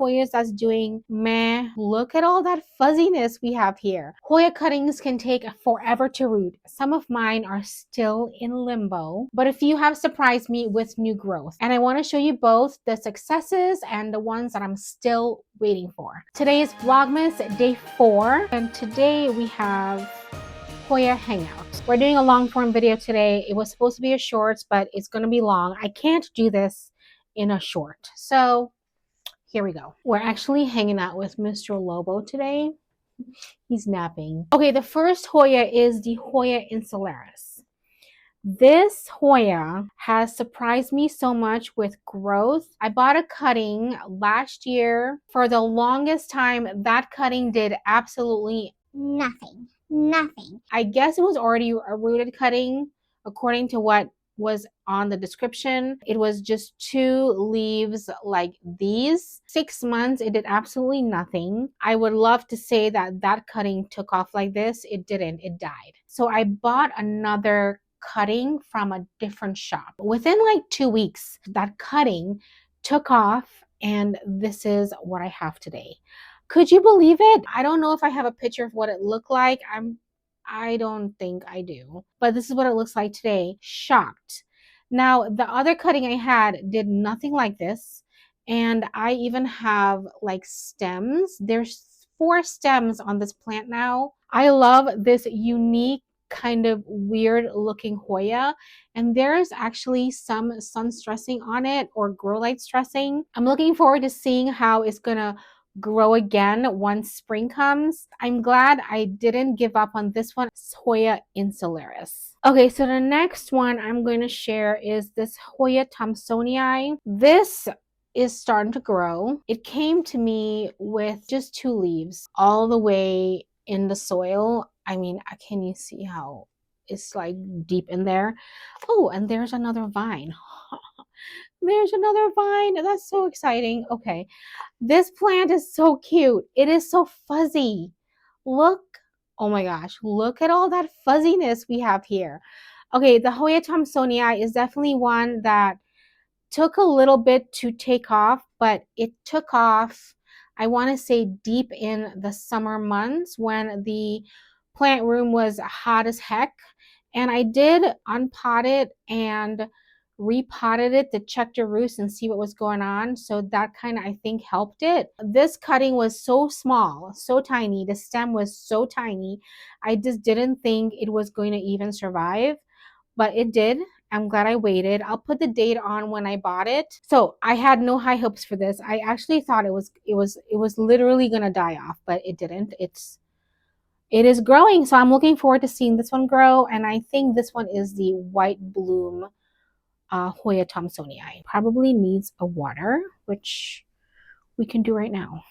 Hoyas that's doing meh. Look at all that fuzziness we have here. Hoya cuttings can take forever to root. Some of mine are still in limbo, but a few have surprised me with new growth. And I want to show you both the successes and the ones that I'm still waiting for. Today is Vlogmas day 4, and today we have Hoya Hangout. We're doing a long form video today. It was supposed to be a short, but it's going to be long. I can't do this in a short. So here we go. We're actually hanging out with Mr. Lobo today. He's napping. Okay, the first Hoya is the Hoya insularis. This Hoya has surprised me so much with growth. I bought a cutting last year. For the longest time, that cutting did absolutely nothing. I guess it was already a rooted cutting according to what was on the description. It was just 2 leaves like these. 6 months, it did absolutely nothing. I would love to say that that cutting took off like this. It didn't. It died. So I bought another cutting from a different shop. Within like 2 weeks, that cutting took off, and this is what I have today. Could you believe it? I don't know if I have a picture of what it looked like. I don't think I do. But this is what it looks like today. Shocked. Now, the other cutting I had did nothing like this. And I even have like stems. There's 4 stems on this plant now. I love this unique kind of weird looking Hoya, and there's actually some sun stressing on it, or grow light stressing. I'm looking forward to seeing how it's gonna grow again once spring comes. I'm glad I didn't give up on this one. Hoya insularis. Okay, so the next one I'm going to share is this Hoya thomsonii. This is starting to grow. It came to me with just 2 leaves all the way in the soil. I mean, can you see how it's like deep in there? Oh, and there's another vine. There's another vine. That's so exciting. Okay, this plant is so cute. It is so fuzzy. Look, oh my gosh, look at all that fuzziness we have here. Okay, the Hoya thomsonii is definitely one that took a little bit to take off, but it took off, I want to say, deep in the summer months when the plant room was hot as heck. And I did unpot it and repotted it to check the roots and see what was going on. So that kind of, I think, helped it. This cutting was so small, so tiny. The stem was so tiny. I just didn't think it was going to even survive, but it did. I'm glad I waited. I'll put the date on when I bought it. So I had no high hopes for this. I actually thought it was literally gonna die off, but it didn't. It is growing. So I'm looking forward to seeing this one grow. And I think this one is the white bloom Hoya thomsonii. Probably needs a water, which we can do right now.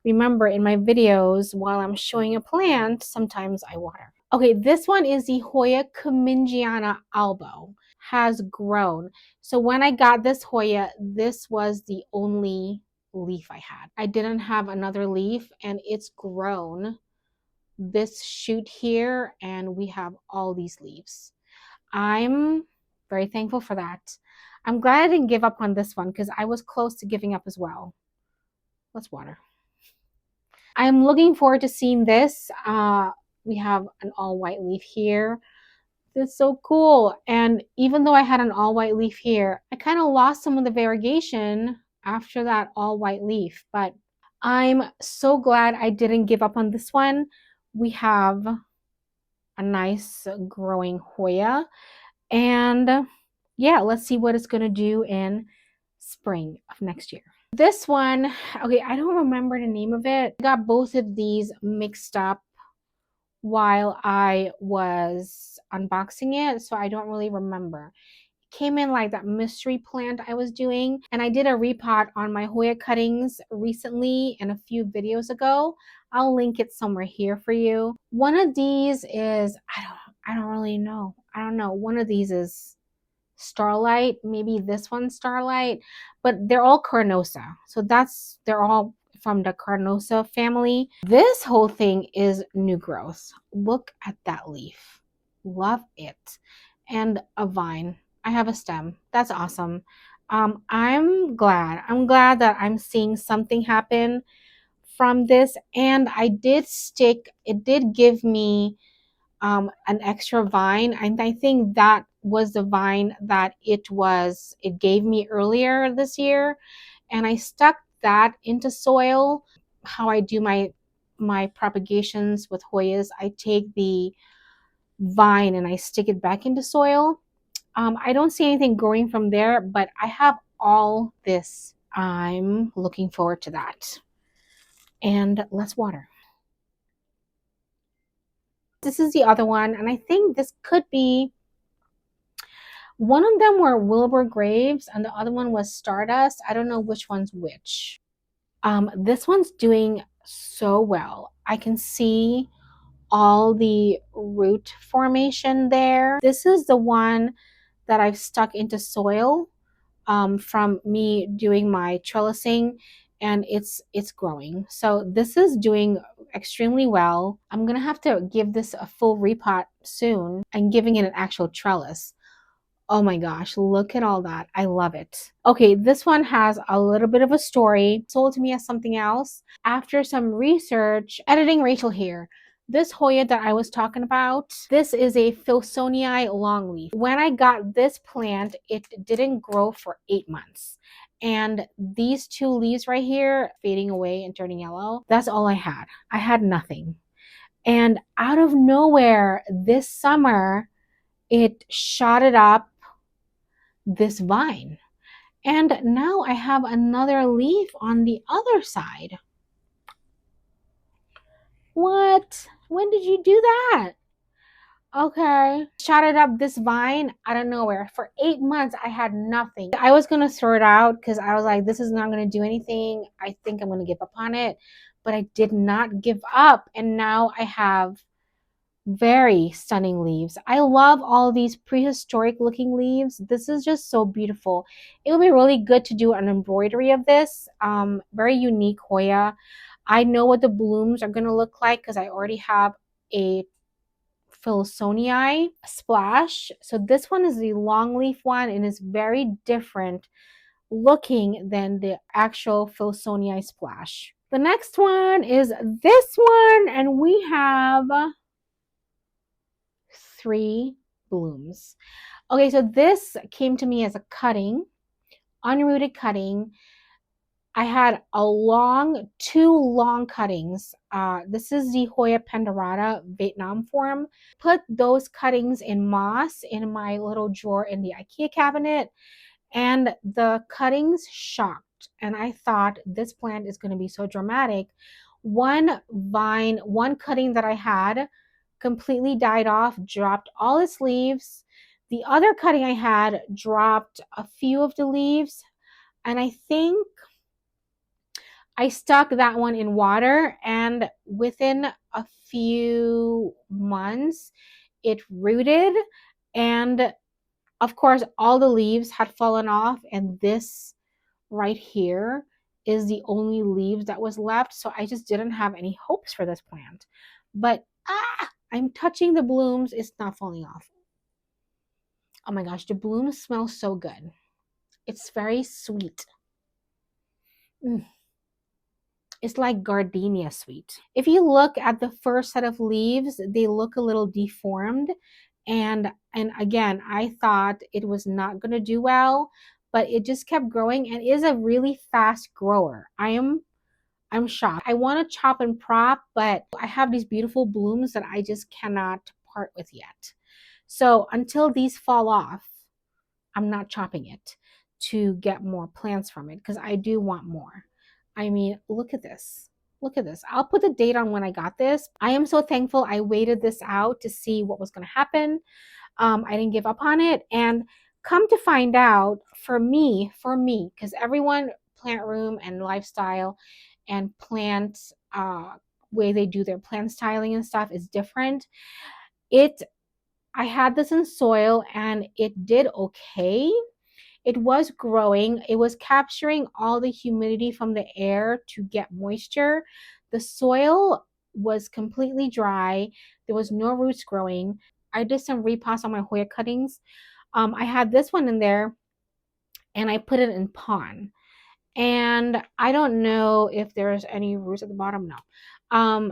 Remember, in my videos, while I'm showing a plant, sometimes I water. Okay, this one is the Hoya cumingiana albo. Has grown. So when I got this Hoya, this was the only leaf I had. I didn't have another leaf, and it's grown this shoot here, and we have all these leaves. I'm very thankful for that. I'm glad I didn't give up on this one because I was close to giving up as well. Let's water. I'm looking forward to seeing this. We have an all white leaf here. That's so cool. And even though I had an all white leaf here, I kind of lost some of the variegation after that all white leaf. But I'm so glad I didn't give up on this one. We have a nice growing Hoya. And yeah, let's see what it's going to do in spring of next year. This one, okay, I don't remember the name of it. I got both of these mixed up while I was unboxing it, so I don't really remember. It came in like that mystery plant I was doing, and I did a repot on my Hoya cuttings recently and a few videos ago. I'll link it somewhere here for you. One of these is, I don't really know. I don't know. One of these is Starlight, maybe this one's Starlight, but they're all Carnosa. So they're all from the Carnosa family. This whole thing is new growth. Look at that leaf. Love it. And a vine. I have a stem. That's awesome. I'm glad. I'm glad that I'm seeing something happen from this. And it did give me an extra vine. And I think that was the vine that it gave me earlier this year. And I stuck that into soil. How I do my propagations with Hoyas, I take the vine and I stick it back into soil. I don't see anything growing from there, but I have all this. I'm looking forward to that. And let's water. This is the other one, and I think this could be one of them were Wilbur Graves and the other one was Stardust. I don't know which one's which. This one's doing so well. I can see all the root formation there. This is the one that I've stuck into soil from me doing my trellising, and it's growing. So this is doing extremely well. I'm gonna have to give this a full repot soon and giving it an actual trellis. Oh my gosh, look at all that. I love it. Okay, this one has a little bit of a story. Sold to me as something else. After some research, editing Rachel here. This Hoya that I was talking about, this is a thomsonii longleaf. When I got this plant, it didn't grow for 8 months. And these two leaves right here, fading away and turning yellow, that's all I had. I had nothing. And out of nowhere, this summer, it shot it up this vine. And now I have another leaf on the other side. What? When did you do that? Okay. Shot it up this vine out of nowhere. For 8 months, I had nothing. I was going to throw it out because I was like, this is not going to do anything. I think I'm going to give up on it. But I did not give up. And now I have very stunning leaves. I love all these prehistoric looking leaves. This is just so beautiful. It would be really good to do an embroidery of this. Very unique Hoya. I know what the blooms are going to look like because I already have a finlaysonii splash. So this one is the long leaf one and is very different looking than the actual finlaysonii splash. The next one is this one, and we have 3 blooms. Okay, so this came to me as a cutting, unrooted cutting. I had two long cuttings. This is the Hoya pandurata Vietnam form. Put those cuttings in moss in my little drawer in the IKEA cabinet, and the cuttings shocked. And I thought this plant is going to be so dramatic. One cutting that I had completely died off, dropped all its leaves. The other cutting I had dropped a few of the leaves, and I think I stuck that one in water, and within a few months, it rooted, and of course, all the leaves had fallen off, and this right here is the only leaves that was left. So I just didn't have any hopes for this plant. But I'm touching the blooms. It's not falling off. Oh my gosh, the blooms smell so good. It's very sweet. It's like gardenia sweet. If you look at the first set of leaves, they look a little deformed. And again, I thought it was not going to do well, but it just kept growing and is a really fast grower. I'm shocked. I want to chop and prop, but I have these beautiful blooms that I just cannot part with yet. So until these fall off, I'm not chopping it to get more plants from it because I do want more. I mean, look at this. Look at this. I'll put the date on when I got this. I am so thankful I waited this out to see what was going to happen. I didn't give up on it. And come to find out, for me, because everyone, plant room and lifestyle and plant way they do their plant styling and stuff is different. I had this in soil and it did okay. It was growing. It was capturing all the humidity from the air to get moisture. The soil was completely dry. There was no roots growing. I did some repots on my Hoya cuttings. I had this one in there and I put it in pond. And I don't know if there's any roots at the bottom. No.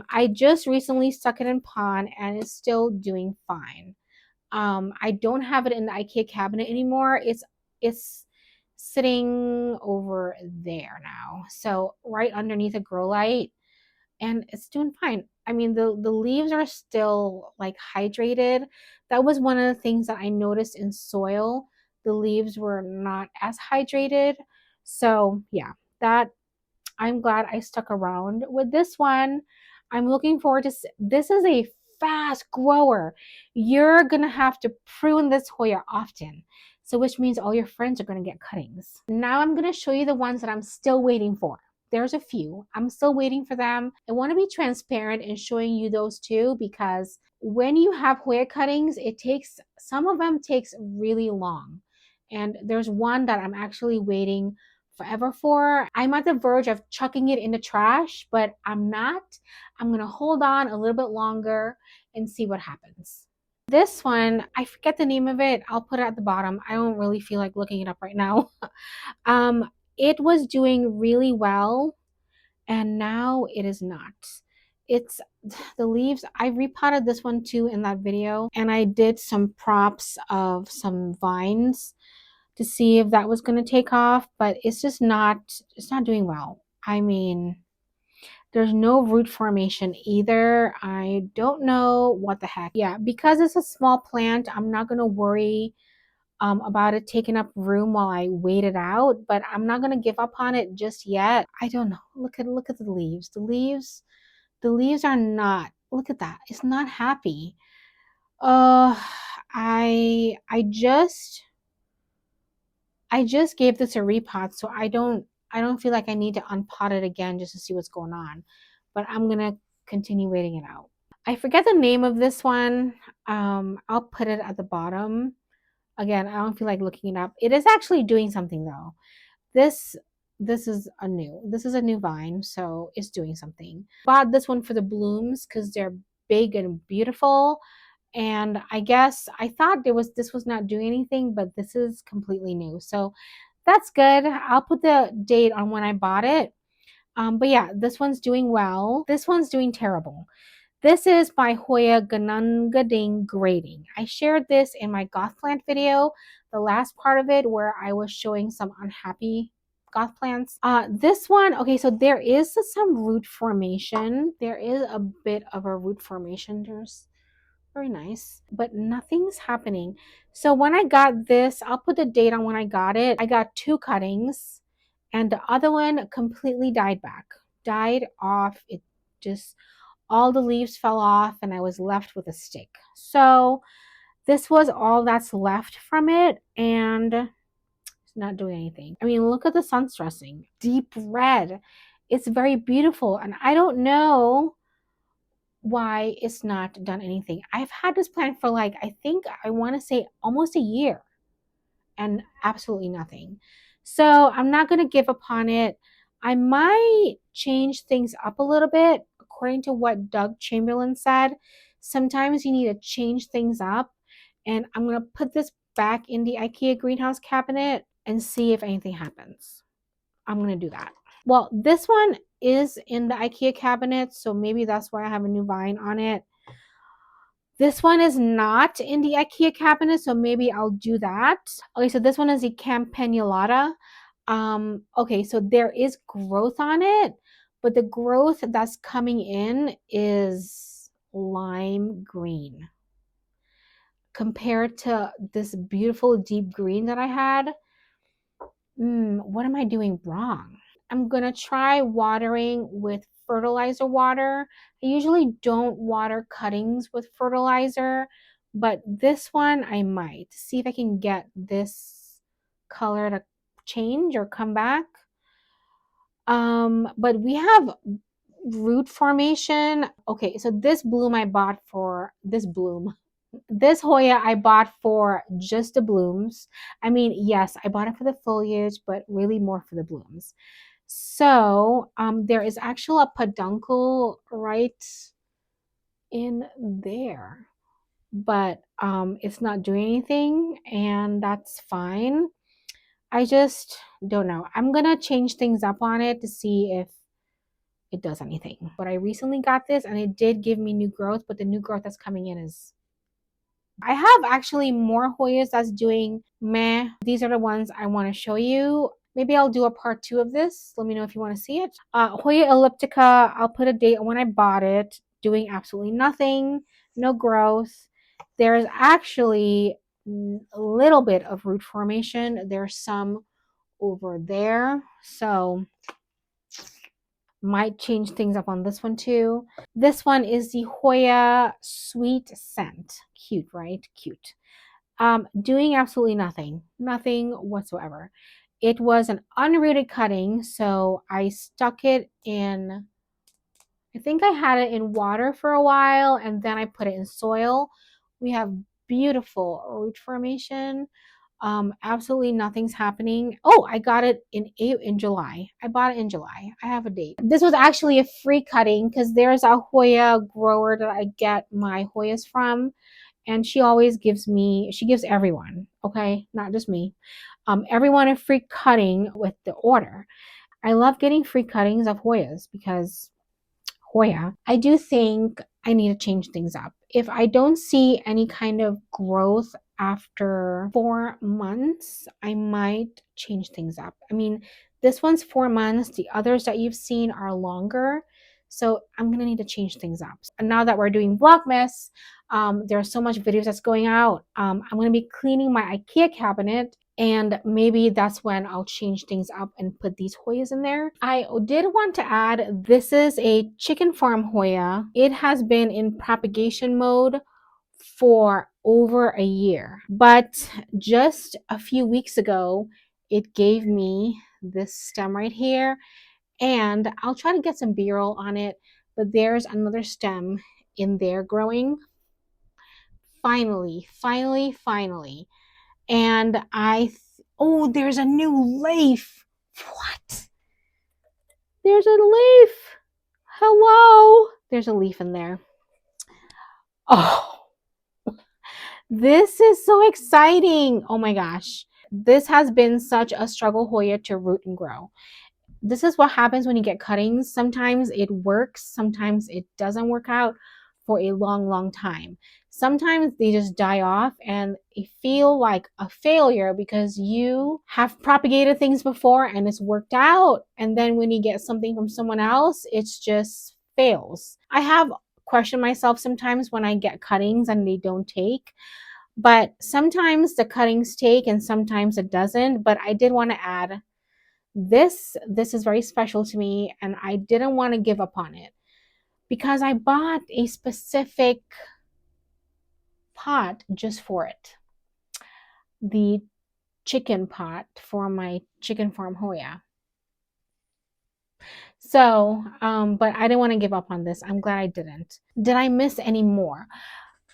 I just recently stuck it in pond and it's still doing fine. I don't have it in the IKEA cabinet anymore. It's sitting over there now. So right underneath a grow light, and it's doing fine. I mean, the leaves are still like hydrated. That was one of the things that I noticed in soil. The leaves were not as hydrated. So yeah, that I'm glad I stuck around with this one. I'm looking forward to this is a fast grower. You're gonna have to prune this Hoya often. So which means all your friends are gonna get cuttings. Now I'm gonna show you the ones that I'm still waiting for. There's a few. I'm still waiting for them. I want to be transparent in showing you those too, because when you have Hoya cuttings, it takes some of them takes really long. And there's one that I'm actually waiting forever for. I'm at the verge of chucking it in the trash, but I'm not. I'm going to hold on a little bit longer and see what happens. This one, I forget the name of it. I'll put it at the bottom. I don't really feel like looking it up right now. It was doing really well, and now it is not. It's the leaves. I repotted this one too in that video, and I did some props of some vines to see if that was going to take off, but it's not doing well. I mean, there's no root formation either. I don't know what the heck. Yeah, because it's a small plant, I'm not going to worry about it taking up room while I wait it out, but I'm not going to give up on it just yet. I don't know. Look at the leaves. The leaves are not. Look at that. It's not happy. Uh I just gave this a repot, so I don't feel like I need to unpot it again just to see what's going on. But I'm gonna continue waiting it out. I forget the name of this one. I'll put it at the bottom. Again, I don't feel like looking it up. It is actually doing something though. This this is a new vine, so it's doing something. Bought this one for the blooms because they're big and beautiful. And I guess I thought this was not doing anything, but this is completely new. So that's good. I'll put the date on when I bought it. But yeah, this one's doing well. This one's doing terrible. This is by Hoya ganundading grading. I shared this in my goth plant video, the last part of it where I was showing some unhappy goth plants. This one, okay, so there is some root formation. There is a bit of a root formation. There's very nice, but nothing's happening. So when I got this, I'll put the date on when I got it. I got 2 cuttings, and the other one completely died off. It just, all the leaves fell off and I was left with a stick. So this was all that's left from it, and it's not doing anything. I mean, look at the sun stressing. Deep red. It's very beautiful, and I don't know why it's not done anything. I've had this plant for like, I think I want to say almost a year, and absolutely nothing. So I'm not going to give up on it. I might change things up a little bit according to what Doug Chamberlain said. Sometimes you need to change things up, and I'm going to put this back in the IKEA greenhouse cabinet and see if anything happens. I'm going to do that. Well, this one is in the IKEA cabinet, so maybe that's why I have a new vine on it. This one is not in the IKEA cabinet, so maybe I'll do that. Okay, so this one is the campanulata. Okay, so there is growth on it, but the growth that's coming in is lime green compared to this beautiful deep green that I had. What am I doing wrong? I'm gonna try watering with fertilizer water. I usually don't water cuttings with fertilizer, but this one I might see if I can get this color to change or come back. But we have root formation. Okay, so this bloom I bought for this Hoya I bought for just the blooms. I mean, yes, I bought it for the foliage, but really more for the blooms. So there is actually a peduncle right in there, but it's not doing anything, and that's fine. I just don't know. I'm gonna change things up on it to see if it does anything. But I recently got this and it did give me new growth, but the new growth that's coming in is, I have actually more Hoyas that's doing meh. These are the ones I want to show you. Maybe I'll do a part 2 of this. Let me know if you want to see it. Hoya elliptica, I'll put a date on when I bought it. Doing absolutely nothing, no growth. There's actually a little bit of root formation. There's some over there. So might change things up on this one too. This one is the Hoya Sweet Scent. Cute, right? Cute. Doing absolutely nothing whatsoever. It was an unrooted cutting, so I stuck it in, I think I had it in water for a while and then I put it in soil. We have beautiful root formation. Absolutely nothing's happening. Oh, I got it in July. I bought it in July. I have a date. This was actually a free cutting because there's a Hoya grower that I get my Hoyas from, and she always gives me, she gives everyone, okay, not just me, everyone a free cutting with the order. I love getting free cuttings of Hoyas because Hoya, I do think I need to change things up. If I don't see any kind of growth after 4 months, I might change things up. I mean, this one's 4 months. The others that you've seen are longer. So I'm going to need to change things up. And now that we're doing Vlogmas, there's so much videos that's going out. I'm going to be cleaning my IKEA cabinet, and maybe that's when I'll change things up and put these Hoyas in there. I did want to add, this is a chicken farm Hoya. It has been in propagation mode for over a year, but just a few weeks ago, it gave me this stem right here, and I'll try to get some B-roll on it, but there's another stem in there growing. Finally. And oh, there's a new leaf. What? There's a leaf. Hello. There's a leaf in there. Oh, this is so exciting. Oh my gosh. This has been such a struggle Hoya to root and grow. This is what happens when you get cuttings. Sometimes it works, sometimes it doesn't work out for a long time. Sometimes they just die off and they feel like a failure because you have propagated things before and it's worked out. And then when you get something from someone else, it's just fails. I have questioned myself sometimes when I get cuttings and they don't take. But sometimes the cuttings take and sometimes it doesn't. But I did want to add, this is very special to me and I didn't want to give up on it because I bought a specific pot just for it, the chicken pot for my chicken farm Hoya. So but I didn't want to give up on this. I'm glad I didn't. Did I miss any more?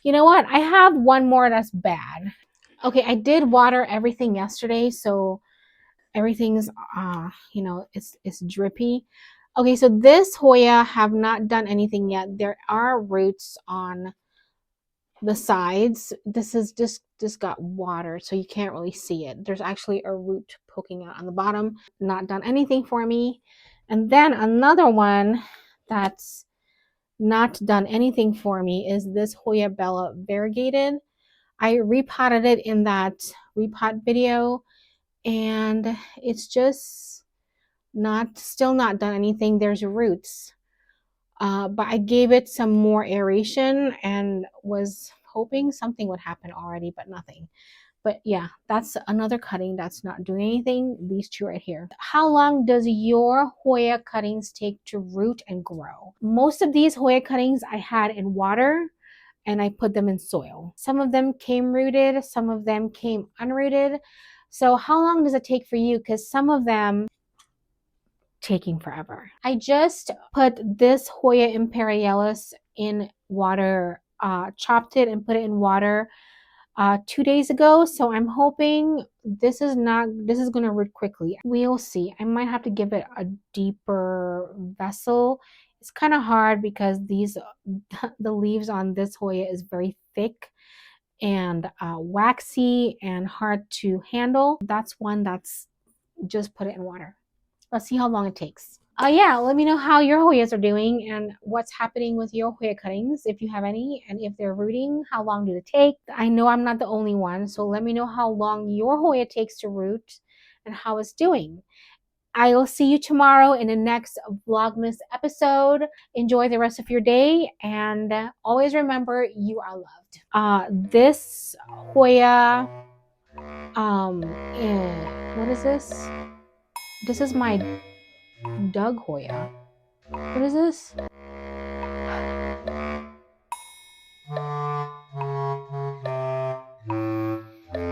You know what, I have one more that's bad. Okay, I did water everything yesterday, so everything's you know, it's drippy. Okay, so this Hoya have not done anything yet. There are roots on the sides. This is just got water, so you can't really see it. There's actually a root poking out on the bottom. Not done anything for me. And then another one that's not done anything for me is this Hoya Bella variegated. I repotted it in that repot video, and it's just still not done anything. There's roots, but I gave it some more aeration and was hoping something would happen already, but nothing. But yeah, that's another cutting that's not doing anything. These two right here. How long does your Hoya cuttings take to root and grow? Most of these Hoya cuttings I had in water and I put them in soil. Some of them came rooted, some of them came unrooted. So how long does it take for you? Because some of them taking forever. I just put this Hoya imperialis in water, chopped it and put it in water 2 days ago. So I'm hoping this is going to root quickly. We'll see. I might have to give it a deeper vessel. It's kind of hard because the leaves on this Hoya is very thick and waxy and hard to handle. That's one that's just put it in water. Let's see how long it takes. Yeah, let me know how your Hoyas are doing and what's happening with your Hoya cuttings, if you have any, and if they're rooting, how long do they take? I know I'm not the only one, so let me know how long your Hoya takes to root and how it's doing. I will see you tomorrow in the next Vlogmas episode. Enjoy the rest of your day, and always remember you are loved. This Hoya, what is this? This is my Doug Hoya. What is this?